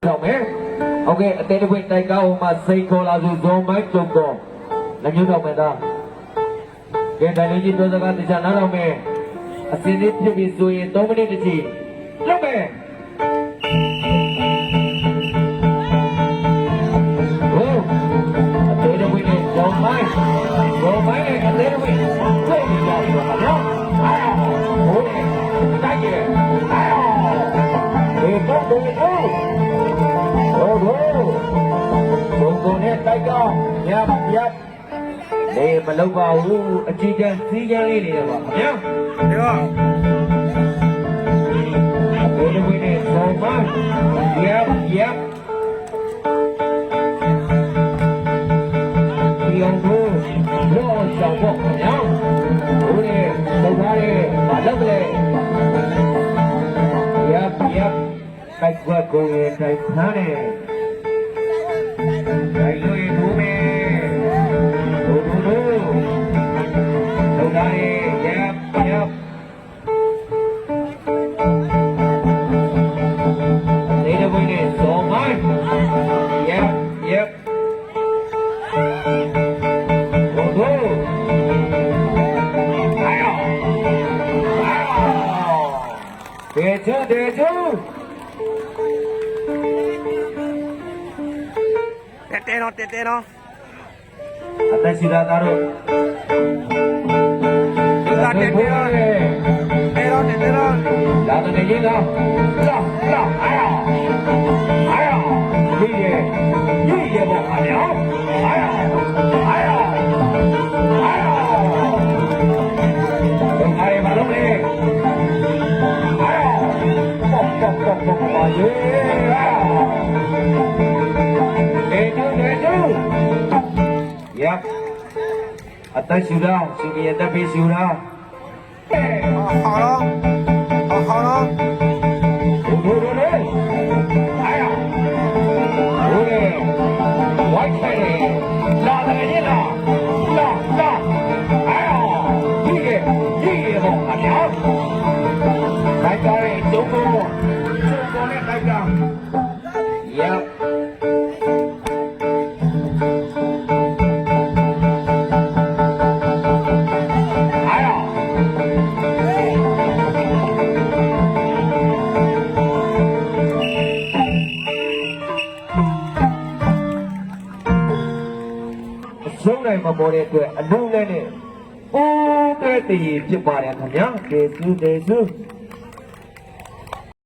တော့မယ်โอเคအသေးတစ်ခွင့်တိုက်ကောင်းမှစိန်ခေါ်လာစုဇုံမိုင်းကြုံကောလက်ညှိုးတော့မယ်သားကဲတိုင်းလေးကြီးပြောစကားတရားနားတော့မယ်အစင်းလေးဖြစ်ပြီးဆိုရင်3မိနစ်တည်းလုပ်မယ်ဟုတ်အသေးတစ်ခွင့်နဲ့ဇုံမိုင်းနဲ့အသေးတစ်ခွင့်တွေ့ပြီးတော့ပါနော်ဟုတ်တယ်တိုက်ရတယ်ဒီတော့ဘုံနဲ့တိုက်ကောင်းရပ်နေမလုပ်ပါဘူးအကြီးကျယ်စီးကျန်းလေးနေတယ်ပါခင်ဗျာဒီတော့ဘယ်လိုလဲဆောင်းပါရပ်ဒီအောင်တို့ရောဆောင်ဖို့ခင်ဗျာဟိုလေလောက်ပါလေမလုပ်လေရပ်တိုက်ကွက်ကိုတိုက်ဖမ်းတယ်တိုက်လို့ရဘူးမယ်ဘုံတို့လောက်ပါလေရပ်နေတော့ဘယ်နဲ့စောမိုင်းရပ်ဘုံတို့တေချူတေနော်အသက်ရှိတာတို့လာတေနော်လာတဲ့ကြီးနော်လာကြီးရဲ့ပေါ့ခင်ဗျာဘာလို့လဲပါရေရပ်အသက်ရှူတော့ရှင်ကြီးအသက်ပေးရှူတော့ဟောတော့ဘုရားလေအားရဘုရားဝိုက်ခဲလာတယ်ကြီးလာအားရကြီးပေါ့အများတိုက်ကြရဲကျုံပေါ်နဲ့တိုက်ကြရပ်ဆုံးနိုင်မပေါ်တဲ့အတွက်အလုံးနဲ့ဦးတဲ့တည်ဖြစ်ပါတယ်ခင်ဗျာတေစု